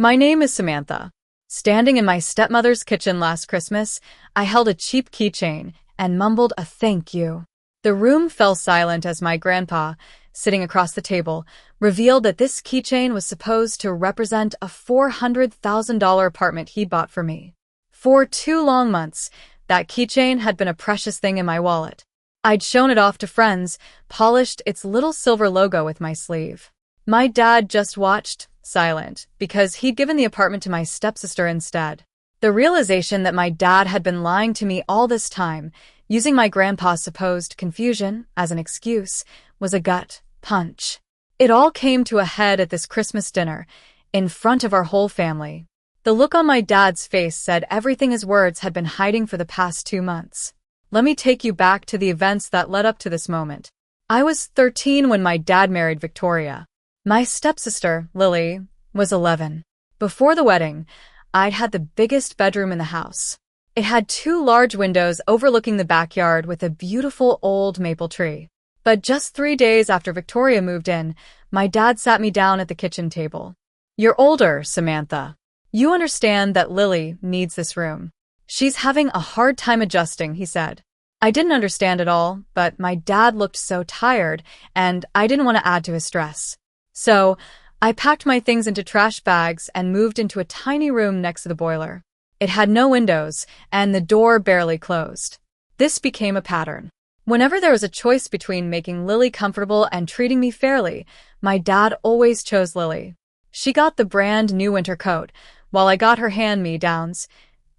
My name is Samantha. Standing in my stepmother's kitchen last Christmas, I held a cheap keychain and mumbled a thank you. The room fell silent as my grandpa, sitting across the table, revealed that this keychain was supposed to represent a $400,000 apartment he bought for me. For 2 long months, that keychain had been a precious thing in my wallet. I'd shown it off to friends, polished its little silver logo with my sleeve. My dad just watched, silent, because he'd given the apartment to my stepsister instead. The realization that my dad had been lying to me all this time, using my grandpa's supposed confusion as an excuse, was a gut punch. It all came to a head at this Christmas dinner, in front of our whole family. The look on my dad's face said everything his words had been hiding for the past 2 months. Let me take you back to the events that led up to this moment. I was 13 when my dad married Victoria. My stepsister, Lily, was 11. Before the wedding, I'd had the biggest bedroom in the house. It had 2 large windows overlooking the backyard with a beautiful old maple tree. But just 3 days after Victoria moved in, my dad sat me down at the kitchen table. "You're older, Samantha. You understand that Lily needs this room. She's having a hard time adjusting," he said. I didn't understand it all, but my dad looked so tired, and I didn't want to add to his stress. So, I packed my things into trash bags and moved into a tiny room next to the boiler. It had no windows, and the door barely closed. This became a pattern. Whenever there was a choice between making Lily comfortable and treating me fairly, my dad always chose Lily. She got the brand new winter coat, while I got her hand-me-downs,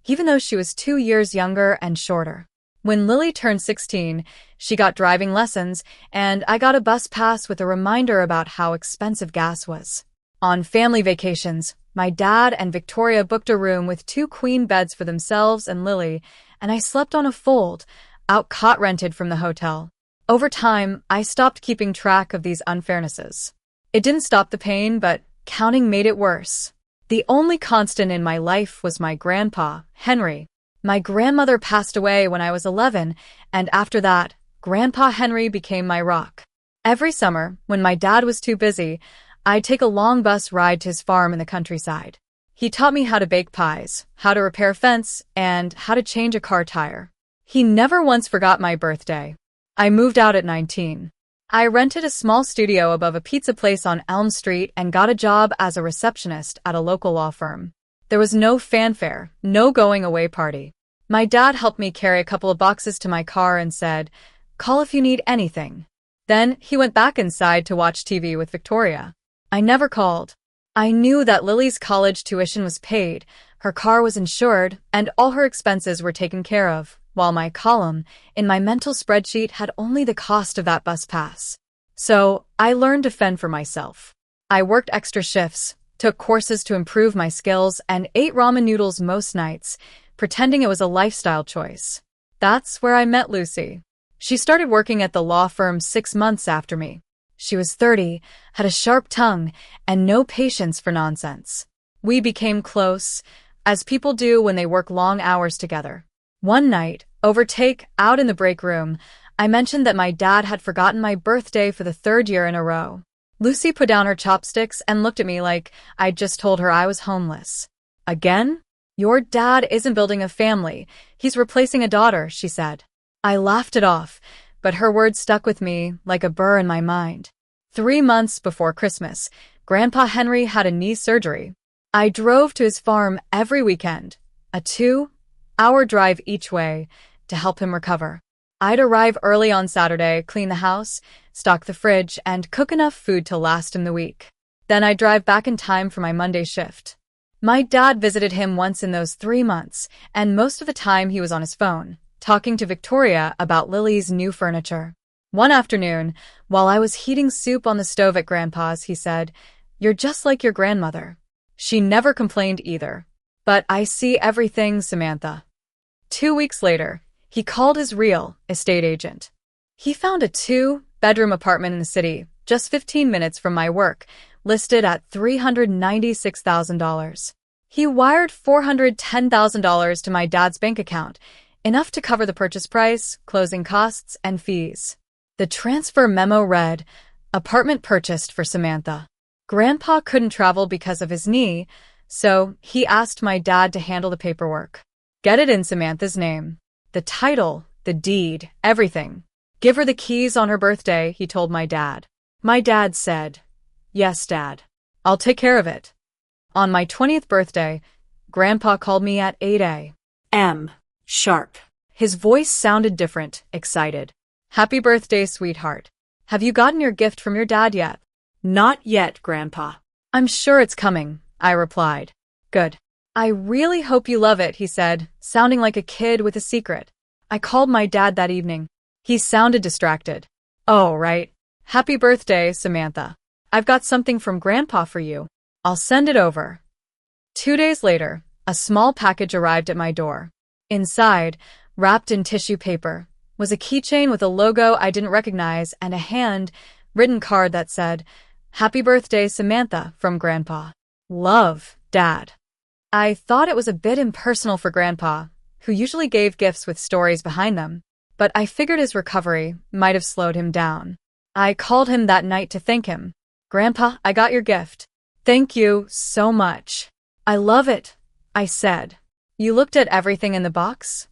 even though she was 2 years younger and shorter. When Lily turned 16, she got driving lessons, and I got a bus pass with a reminder about how expensive gas was. On family vacations, my dad and Victoria booked a room with 2 queen beds for themselves and Lily, and I slept on a fold-out cot rented from the hotel. Over time, I stopped keeping track of these unfairnesses. It didn't stop the pain, but counting made it worse. The only constant in my life was my grandpa, Henry. My grandmother passed away when I was 11, and after that, Grandpa Henry became my rock. Every summer, when my dad was too busy, I'd take a long bus ride to his farm in the countryside. He taught me how to bake pies, how to repair a fence, and how to change a car tire. He never once forgot my birthday. I moved out at 19. I rented a small studio above a pizza place on Elm Street and got a job as a receptionist at a local law firm. There was no fanfare, no going-away party. My dad helped me carry a couple of boxes to my car and said, "Call if you need anything." Then he went back inside to watch TV with Victoria. I never called. I knew that Lily's college tuition was paid, her car was insured, and all her expenses were taken care of, while my column in my mental spreadsheet had only the cost of that bus pass. So, I learned to fend for myself. I worked extra shifts, took courses to improve my skills, and ate ramen noodles most nights, pretending it was a lifestyle choice. That's where I met Lucy. She started working at the law firm 6 months after me. She was 30, had a sharp tongue, and no patience for nonsense. We became close, as people do when they work long hours together. One night, out in the break room, I mentioned that my dad had forgotten my birthday for the 3rd year in a row. Lucy put down her chopsticks and looked at me like I'd just told her I was homeless. "Again? Your dad isn't building a family. He's replacing a daughter," she said. I laughed it off, but her words stuck with me like a burr in my mind. 3 months before Christmas, Grandpa Henry had a knee surgery. I drove to his farm every weekend, a 2-hour drive each way, to help him recover. I'd arrive early on Saturday, clean the house, stock the fridge, and cook enough food to last him the week. Then I'd drive back in time for my Monday shift. My dad visited him once in those 3 months, and most of the time he was on his phone, talking to Victoria about Lily's new furniture. One afternoon, while I was heating soup on the stove at Grandpa's, he said, "You're just like your grandmother. She never complained either. But I see everything, Samantha." 2 weeks later, he called his real estate agent. He found a 2-bedroom apartment in the city, just 15 minutes from my work, listed at $396,000. He wired $410,000 to my dad's bank account, enough to cover the purchase price, closing costs, and fees. The transfer memo read, "Apartment purchased for Samantha. Grandpa couldn't travel because of his knee, So he asked my dad to handle the paperwork. Get it in Samantha's name. The title, the deed, everything. Give her the keys on her birthday, he told my dad. My dad said, Yes, Dad. I'll take care of it. On my 20th birthday, Grandpa called me at 8 a.m. sharp. His voice sounded different, excited. Happy birthday, sweetheart. Have you gotten your gift from your dad yet? Not yet, Grandpa. I'm sure it's coming, I replied. Good. I really hope you love it, he said, sounding like a kid with a secret. I called my dad that evening. He sounded distracted. Oh, right. Happy birthday, Samantha. I've got something from Grandpa for you. I'll send it over. 2 days later, a small package arrived at my door. Inside, wrapped in tissue paper, was a keychain with a logo I didn't recognize and a hand-written card that said, Happy birthday, Samantha, from Grandpa. Love, Dad. I thought it was a bit impersonal for Grandpa, who usually gave gifts with stories behind them, but I figured his recovery might have slowed him down. I called him that night to thank him. Grandpa, I got your gift. Thank you so much. I love it, I said. You looked at everything in the box?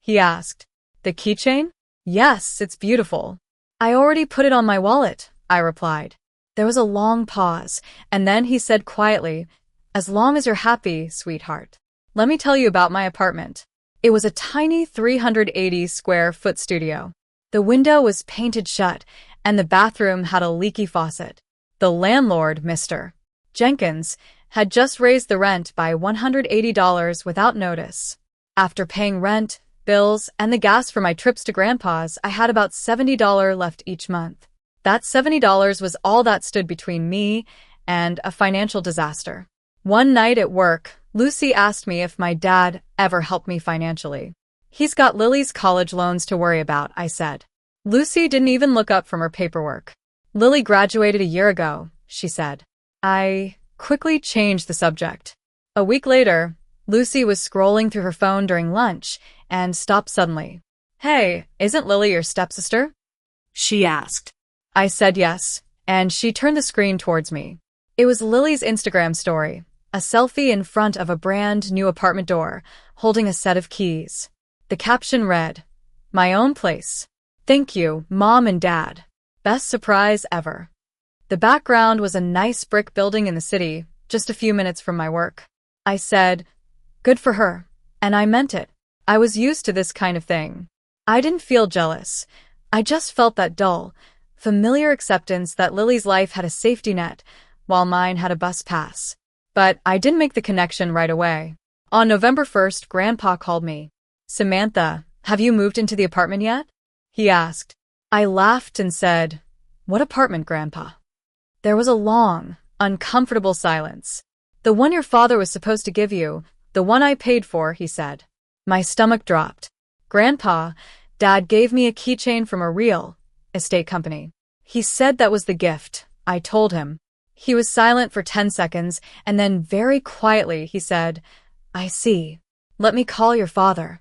He asked. The keychain? Yes, it's beautiful. I already put it on my wallet, I replied. There was a long pause, and then he said quietly, As long as you're happy, sweetheart. Let me tell you about my apartment. It was a tiny 380-square-foot studio. The window was painted shut, and the bathroom had a leaky faucet. The landlord, Mr. Jenkins, had just raised the rent by $180 without notice. After paying rent, bills, and the gas for my trips to Grandpa's, I had about $70 left each month. That $70 was all that stood between me and a financial disaster. One night at work, Lucy asked me if my dad ever helped me financially. He's got Lily's college loans to worry about, I said. Lucy didn't even look up from her paperwork. Lily graduated a year ago, she said. I quickly changed the subject. A week later, Lucy was scrolling through her phone during lunch and stopped suddenly. Hey, isn't Lily your stepsister? She asked. I said yes, and she turned the screen towards me. It was Lily's Instagram story, a selfie in front of a brand new apartment door, holding a set of keys. The caption read, My own place. Thank you, Mom and Dad. Best surprise ever. The background was a nice brick building in the city, just a few minutes from my work. I said, Good for her. And I meant it. I was used to this kind of thing. I didn't feel jealous. I just felt that dull, familiar acceptance that Lily's life had a safety net, while mine had a bus pass. But I didn't make the connection right away. On November 1st, Grandpa called me. Samantha, have you moved into the apartment yet? He asked. I laughed and said, What apartment, Grandpa? There was a long, uncomfortable silence. The one your father was supposed to give you, the one I paid for, he said. My stomach dropped. Grandpa, Dad gave me a keychain from a real estate company. He said that was the gift, I told him. He was silent for 10 seconds, and then very quietly he said, I see. Let me call your father.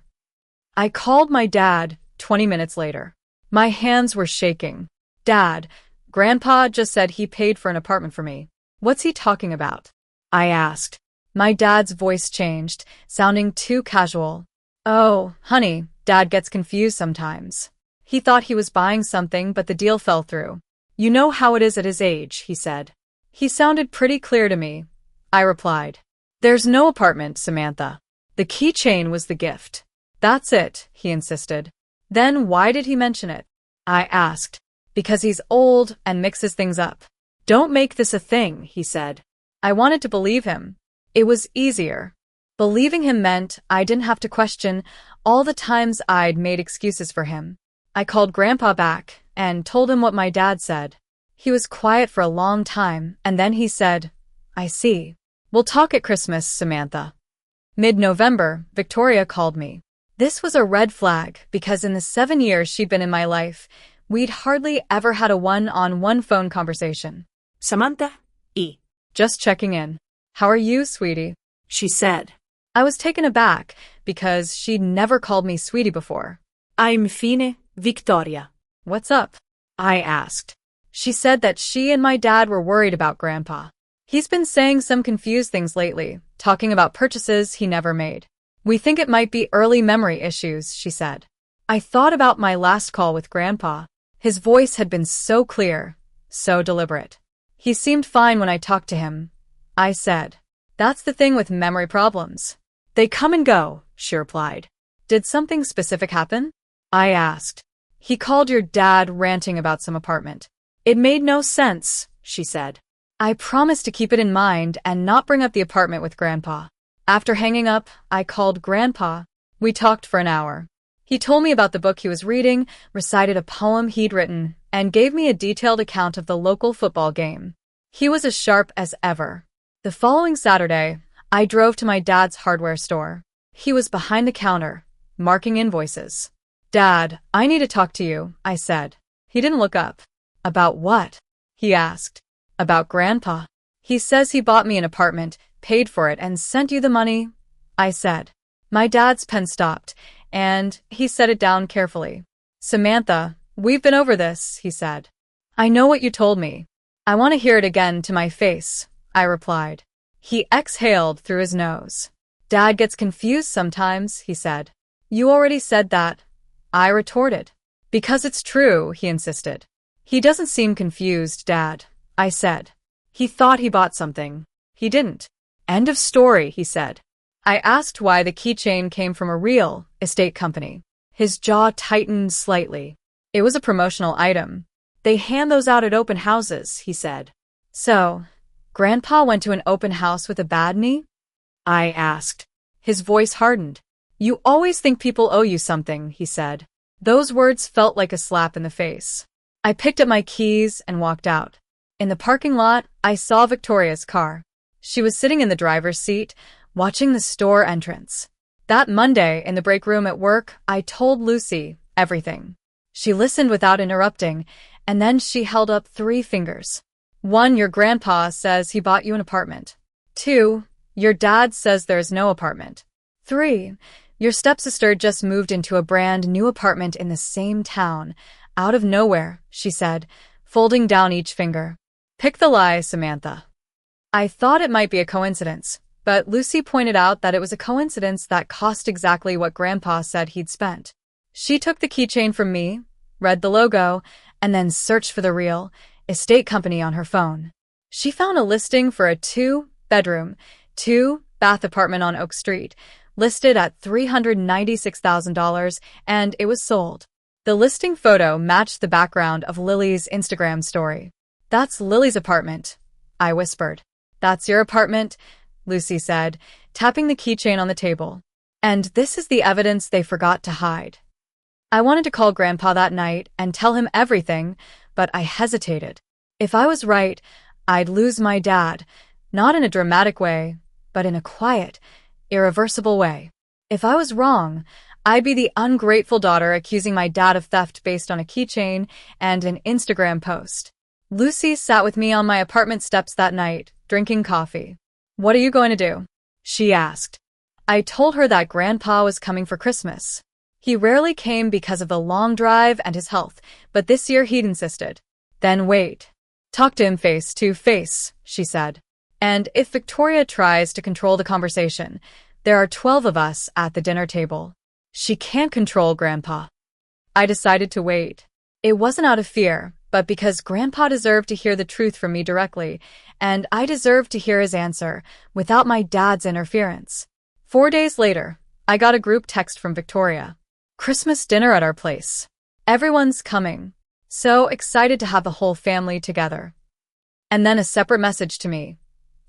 I called my dad 20 minutes later. My hands were shaking. Dad, Grandpa just said he paid for an apartment for me. What's he talking about? I asked. My dad's voice changed, sounding too casual. Oh, honey, Dad gets confused sometimes. He thought he was buying something, but the deal fell through. You know how it is at his age, he said. He sounded pretty clear to me. I replied. There's no apartment, Samantha. The keychain was the gift. That's it, he insisted. Then why did he mention it? I asked. Because he's old and mixes things up. Don't make this a thing, he said. I wanted to believe him. It was easier. Believing him meant I didn't have to question all the times I'd made excuses for him. I called Grandpa back and told him what my dad said. He was quiet for a long time, and then he said, I see. We'll talk at Christmas, Samantha. Mid-November, Victoria called me. This was a red flag because in the 7 years she'd been in my life, we'd hardly ever had a one-on-one phone conversation. Samantha, Just checking in. How are you, sweetie? She said. I was taken aback because she'd never called me sweetie before. I'm fine, Victoria. What's up? I asked. She said that she and my dad were worried about Grandpa. He's been saying some confused things lately, talking about purchases he never made. We think it might be early memory issues, she said. I thought about my last call with Grandpa. His voice had been so clear, so deliberate. He seemed fine when I talked to him. I said, "That's the thing with memory problems. They come and go," she replied. "Did something specific happen?" I asked. "He called your dad ranting about some apartment." "It made no sense," she said. I promised to keep it in mind and not bring up the apartment with Grandpa. After hanging up, I called Grandpa. We talked for an hour. He told me about the book he was reading, recited a poem he'd written, and gave me a detailed account of the local football game. He was as sharp as ever. The following Saturday, I drove to my dad's hardware store. He was behind the counter, marking invoices. "Dad, I need to talk to you," I said. He didn't look up. "About what?" he asked. "About Grandpa. He says he bought me an apartment, paid for it, and sent you the money," I said. My dad's pen stopped, and he set it down carefully. "Samantha, we've been over this," he said. "I know what you told me. I want to hear it again to my face," I replied. He exhaled through his nose. "Dad gets confused sometimes," he said. "You already said that," I retorted. "Because it's true," he insisted. "He doesn't seem confused, Dad," I said. "He thought he bought something. He didn't." "End of story," he said. I asked why the keychain came from a real estate company. His jaw tightened slightly. "It was a promotional item. They hand those out at open houses," he said. "So, Grandpa went to an open house with a bad knee?" I asked. His voice hardened. "You always think people owe you something," he said. Those words felt like a slap in the face. I picked up my keys and walked out. In the parking lot, I saw Victoria's car. She was sitting in the driver's seat, watching the store entrance. That Monday, in the break room at work, I told Lucy everything. She listened without interrupting, and then she held up 3 fingers. 1, your grandpa says he bought you an apartment. 2, your dad says there's no apartment. 3, your stepsister just moved into a brand new apartment in the same town. Out of nowhere, she said, folding down each finger. "Pick the lie, Samantha." I thought it might be a coincidence, but Lucy pointed out that it was a coincidence that cost exactly what Grandpa said he'd spent. She took the keychain from me, read the logo, and then searched for the real estate company on her phone. She found a listing for a 2-bedroom, 2-bath apartment on Oak Street, listed at $396,000, and it was sold. The listing photo matched the background of Lily's Instagram story. "That's Lily's apartment," I whispered. "That's your apartment," Lucy said, tapping the keychain on the table. "And this is the evidence they forgot to hide." I wanted to call Grandpa that night and tell him everything, but I hesitated. If I was right, I'd lose my dad, not in a dramatic way, but in a quiet, irreversible way. If I was wrong, I'd be the ungrateful daughter accusing my dad of theft based on a keychain and an Instagram post. Lucy sat with me on my apartment steps that night, drinking coffee. "What are you going to do?" she asked. I told her that Grandpa was coming for Christmas. He rarely came because of the long drive and his health, but this year he'd insisted. "Then wait. Talk to him face to face," she said. "And if Victoria tries to control the conversation, there are 12 of us at the dinner table. She can't control Grandpa." I decided to wait. It wasn't out of fear, but because Grandpa deserved to hear the truth from me directly, and I deserved to hear his answer without my dad's interference. 4 days later, I got a group text from Victoria. "Christmas dinner at our place. Everyone's coming. So excited to have the whole family together." And then a separate message to me.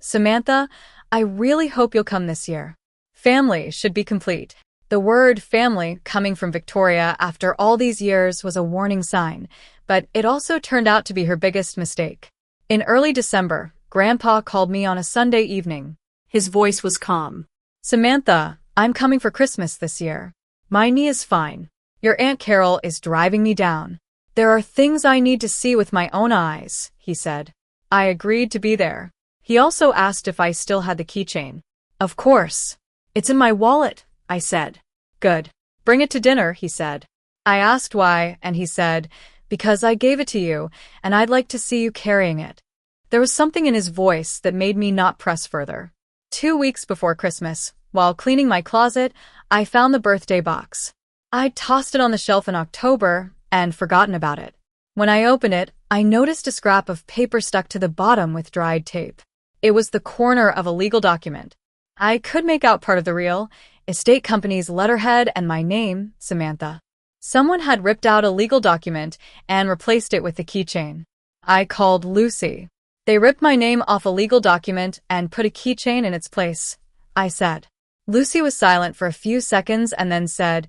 "Samantha, I really hope you'll come this year. Family should be complete." The word family coming from Victoria after all these years was a warning sign, but it also turned out to be her biggest mistake. In early December, Grandpa called me on a Sunday evening. His voice was calm. "Samantha, I'm coming for Christmas this year. My knee is fine. Your Aunt Carol is driving me down. There are things I need to see with my own eyes," he said. I agreed to be there. He also asked if I still had the keychain. "Of course. It's in my wallet," I said. "Good. Bring it to dinner," he said. I asked why, and he said, "Because I gave it to you, and I'd like to see you carrying it." There was something in his voice that made me not press further. 2 weeks before Christmas, while cleaning my closet, I found the birthday box. I'd tossed it on the shelf in October and forgotten about it. When I opened it, I noticed a scrap of paper stuck to the bottom with dried tape. It was the corner of a legal document. I could make out part of the real estate company's letterhead and my name, Samantha. Someone had ripped out a legal document and replaced it with the keychain. I called Lucy. They ripped my name off a legal document and put a keychain in its place, I said. Lucy was silent for a few seconds and then said,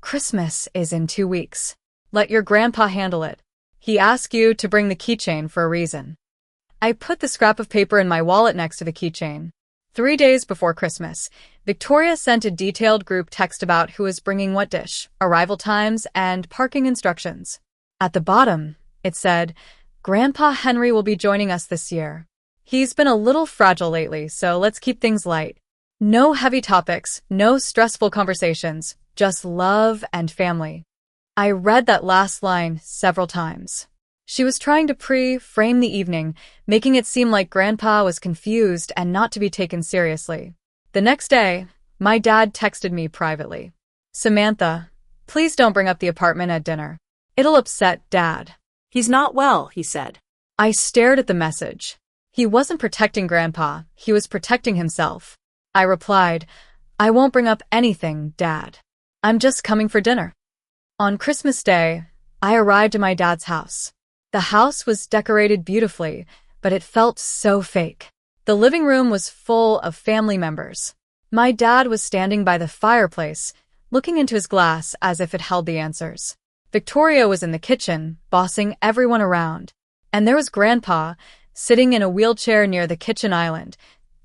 "Christmas is in 2 weeks. Let your grandpa handle it. He asked you to bring the keychain for a reason." I put the scrap of paper in my wallet next to the keychain. 3 days before Christmas, Victoria sent a detailed group text about who was bringing what dish, arrival times, and parking instructions. At the bottom, it said, "Grandpa Henry will be joining us this year. He's been a little fragile lately, so let's keep things light. No heavy topics, no stressful conversations, just love and family." I read that last line several times. She was trying to frame the evening, making it seem like Grandpa was confused and not to be taken seriously. The next day, my dad texted me privately. "Samantha, please don't bring up the apartment at dinner. It'll upset Dad." He's not well, he said. I stared at the message. He wasn't protecting Grandpa, he was protecting himself. I replied, "I won't bring up anything, Dad. I'm just coming for dinner." On Christmas Day, I arrived at my dad's house. The house was decorated beautifully, but it felt so fake. The living room was full of family members. My dad was standing by the fireplace, looking into his glass as if it held the answers. Victoria was in the kitchen, bossing everyone around. And there was Grandpa, sitting in a wheelchair near the kitchen island,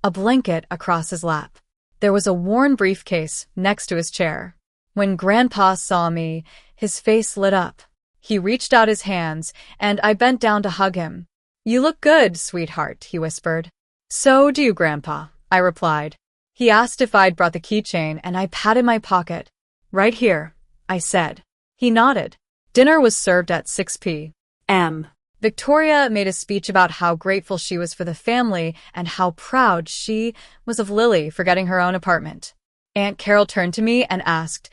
a blanket across his lap. There was a worn briefcase next to his chair. When Grandpa saw me, his face lit up. He reached out his hands, and I bent down to hug him. "You look good, sweetheart," he whispered. "So do you, Grandpa," I replied. He asked if I'd brought the keychain, and I patted my pocket. "Right here," I said. He nodded. Dinner was served at 6 p.m. Victoria made a speech about how grateful she was for the family and how proud she was of Lily for getting her own apartment. Aunt Carol turned to me and asked,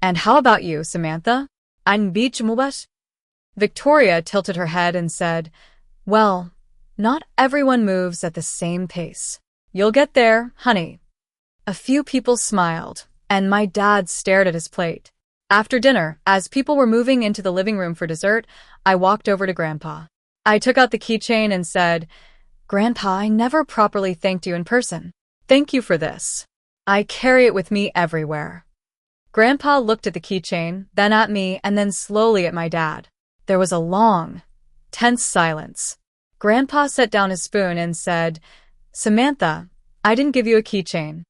"And how about you, Samantha? An beach mubas?" Victoria tilted her head and said, "Well, not everyone moves at the same pace. You'll get there, honey." A few people smiled, and my dad stared at his plate. After dinner, as people were moving into the living room for dessert, I walked over to Grandpa. I took out the keychain and said, "Grandpa, I never properly thanked you in person. Thank you for this. I carry it with me everywhere." Grandpa looked at the keychain, then at me, and then slowly at my dad. There was a long, tense silence. Grandpa set down his spoon and said, "Samantha, I didn't give you a keychain.